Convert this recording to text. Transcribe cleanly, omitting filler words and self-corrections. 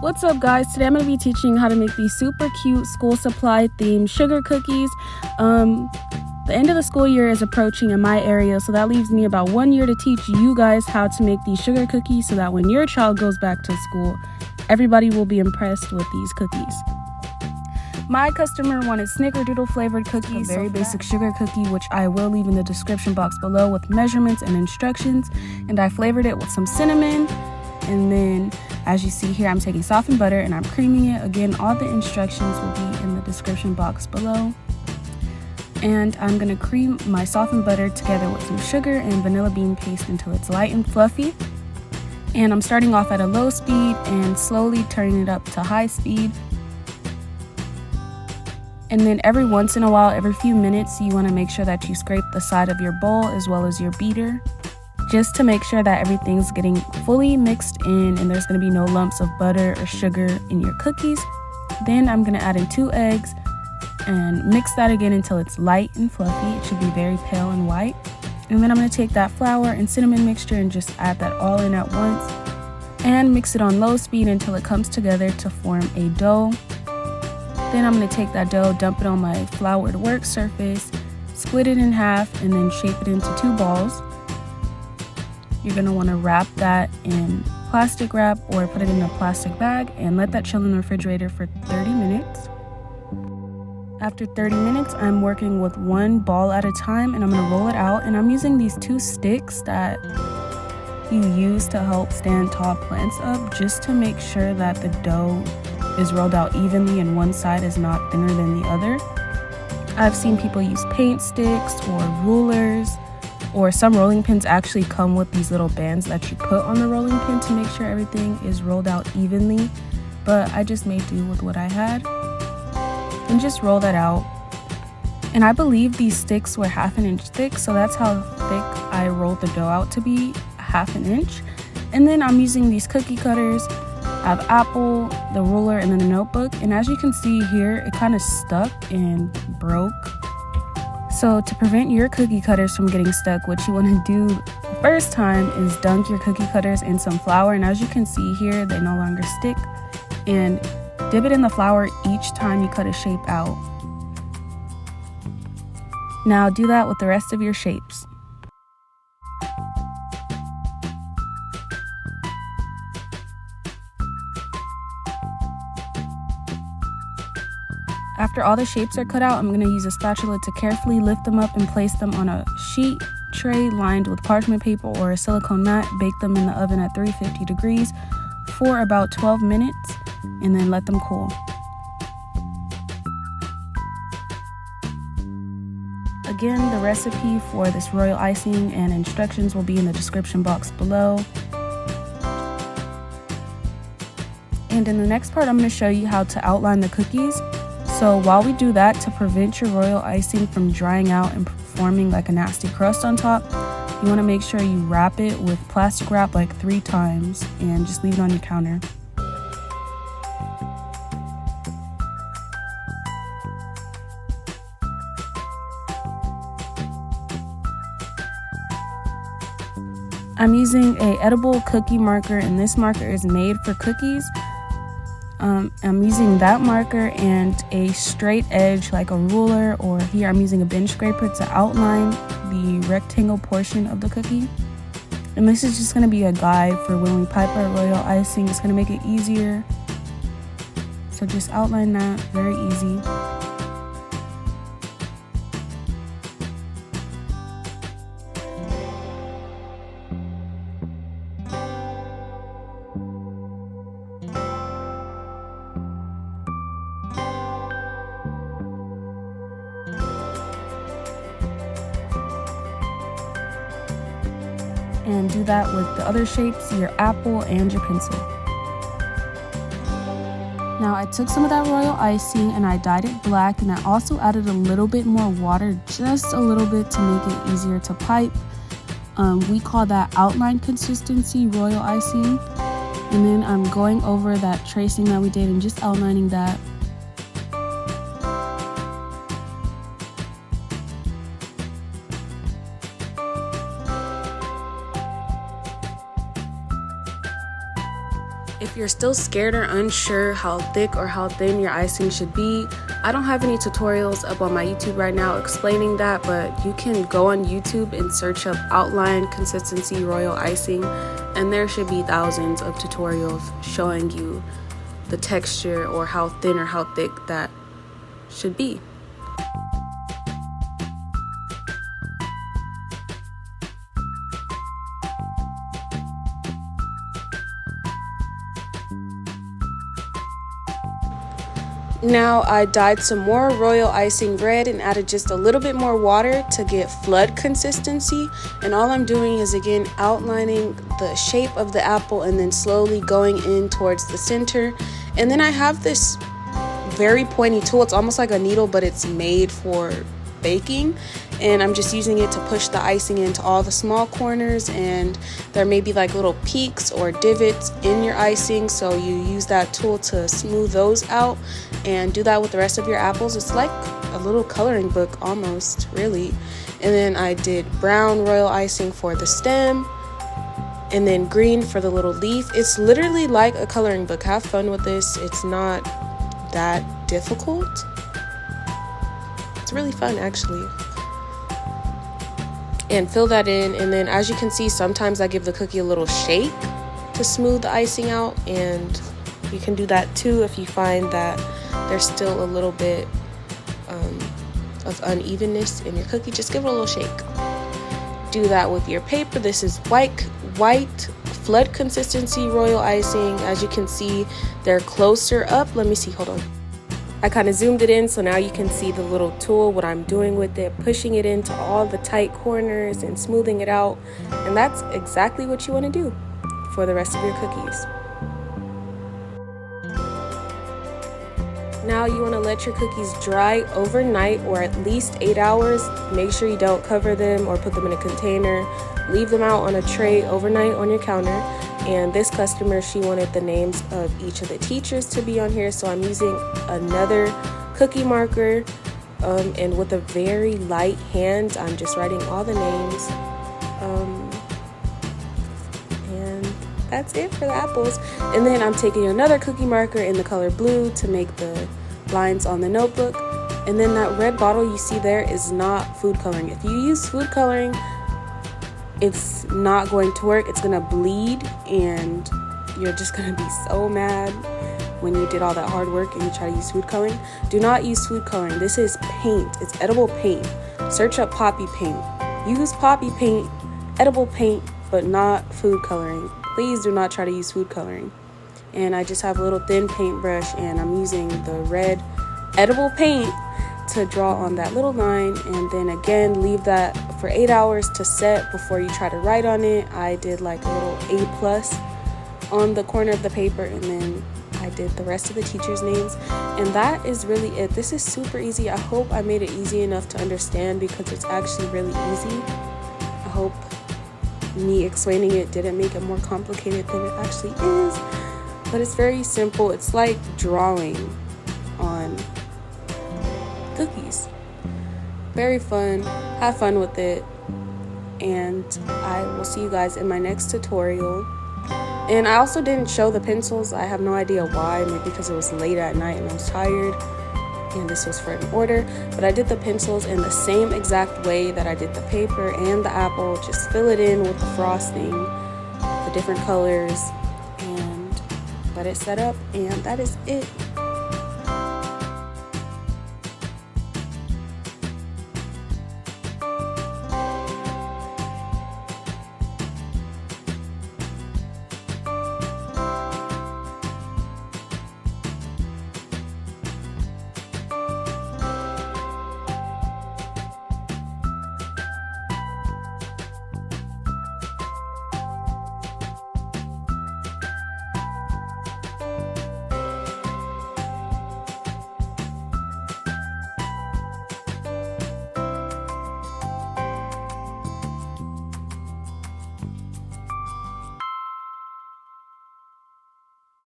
What's up, guys? Today I'm going to be teaching how to make these super cute school supply themed sugar cookies. The end of the school year is approaching in my area, so that leaves me about 1 year to teach you guys how to make these sugar cookies so that when your child goes back to school, everybody will be impressed with these cookies. My customer wanted snickerdoodle flavored cookies, a very basic sugar cookie, which I will leave in the description box below with measurements and instructions. And I flavored it with some cinnamon. And then, as you see here, I'm taking softened butter and I'm creaming it. Again, all the instructions will be in the description box below. And I'm gonna cream my softened butter together with some sugar and vanilla bean paste until it's light and fluffy. And I'm starting off at a low speed and slowly turning it up to high speed. And then every once in a while, every few minutes, you want to make sure that you scrape the side of your bowl as well as your beater, just to make sure that everything's getting fully mixed in and there's going to be no lumps of butter or sugar in your cookies. Then I'm going to add in 2 eggs and mix that again until it's light and fluffy. It should be very pale and white. And then I'm going to take that flour and cinnamon mixture and just add that all in at once and mix it on low speed until it comes together to form a dough. Then I'm going to take that dough, dump it on my floured work surface, split it in half, and then shape it into 2 balls. You're going to want to wrap that in plastic wrap or put it in a plastic bag and let that chill in the refrigerator for 30 minutes. After 30 minutes, I'm working with 1 ball at a time and I'm going to roll it out. And I'm using these 2 sticks that you use to help stand tall plants up, just to make sure that the dough is rolled out evenly and one side is not thinner than the other. I've seen people use paint sticks or rulers, or some rolling pins actually come with these little bands that you put on the rolling pin to make sure everything is rolled out evenly, but I just made do with what I had and just roll that out. And I believe these sticks were 1/2 inch thick, so that's how thick I rolled the dough out to be, 1/2 inch. And then I'm using these cookie cutters. I have apple, the ruler, and then the notebook. And as you can see here, it kind of stuck and broke. So to prevent your cookie cutters from getting stuck, what you want to do the first time is dunk your cookie cutters in some flour. And as you can see here, they no longer stick. And dip it in the flour each time you cut a shape out. Now do that with the rest of your shapes. After all the shapes are cut out, I'm going to use a spatula to carefully lift them up and place them on a sheet tray lined with parchment paper or a silicone mat. Bake them in the oven at 350 degrees for about 12 minutes and then let them cool. Again, the recipe for this royal icing and instructions will be in the description box below. And in the next part, I'm going to show you how to outline the cookies. So while we do that, to prevent your royal icing from drying out and forming like a nasty crust on top, you want to make sure you wrap it with plastic wrap like 3 times and just leave it on your counter. I'm using a edible cookie marker, and this marker is made for cookies. I'm using that marker and a straight edge like a ruler, or here I'm using a bench scraper to outline the rectangle portion of the cookie. And this is just going to be a guide for when we pipe our royal icing. It's going to make it easier. So just outline that, very easy. And do that with the other shapes, your apple and your pencil. Now I took some of that royal icing and I dyed it black, and I also added a little bit more water, just a little bit, to make it easier to pipe. We call that outline consistency royal icing. And then I'm going over that tracing that we did and just outlining that. you're still scared or unsure how thick or how thin your icing should be, I don't have any tutorials up on my YouTube right now explaining that, but you can go on YouTube and search up outline consistency royal icing, and there should be thousands of tutorials showing you the texture or how thin or how thick that should be. Now I dyed some more royal icing red and added just a little bit more water to get flood consistency, and all I'm doing is again outlining the shape of the apple and then slowly going in towards the center. And then I have this very pointy tool. It's almost like a needle, but it's made for baking, and I'm just using it to push the icing into all the small corners, and there may be like little peaks or divots in your icing, so you use that tool to smooth those out, and do that with the rest of your apples. It's like a little coloring book almost, really. And then I did brown royal icing for the stem, and then green for the little leaf. It's literally like a coloring book. Have fun with this. It's not that difficult. It's really fun, actually. And fill that in, and then as you can see, sometimes I give the cookie a little shake to smooth the icing out, and you can do that too if you find that there's still a little bit of unevenness in your cookie. Just give it a little shake. Do that with your paper. This is white flood consistency royal icing. As you can see, they're closer up. Let me see, hold on. I kind of zoomed it in, so now you can see the little tool, what I'm doing with it, pushing it into all the tight corners and smoothing it out. And that's exactly what you want to do for the rest of your cookies. Now you want to let your cookies dry overnight, or at least 8 hours. Make sure you don't cover them or put them in a container. Leave them out on a tray overnight on your counter. And this customer, she wanted the names of each of the teachers to be on here, so I'm using another cookie marker, and with a very light hand, I'm just writing all the names. And that's it for the apples. And then I'm taking another cookie marker in the color blue to make the lines on the notebook. And then that red bottle you see there is not food coloring. If you use food coloring, it's not going to work. It's gonna bleed, and you're just gonna be so mad when you did all that hard work and you try to use food coloring. Do not use food coloring. This is paint. It's edible paint. Search up poppy paint. Use poppy paint, edible paint, but not food coloring. Please do not try to use food coloring. And I just have a little thin paintbrush, and I'm using the red edible paint to draw on that little line, and then again leave that for 8 hours to set before you try to write on it. I did like a little A+ on the corner of the paper, and then I did the rest of the teachers' names, and that is really it. This is super easy. I hope I made it easy enough to understand, because it's actually really easy. I hope me explaining it didn't make it more complicated than it actually is, but it's very simple. It's like drawing on cookies. Very fun. Have fun with it, and I will see you guys in my next tutorial. And I also didn't show the pencils. I have no idea why. Maybe because it was late at night and I was tired, and this was for an order. But I did the pencils in the same exact way that I did the paper and the apple. Just fill it in with the frosting, the different colors, and let it set up, and that is it.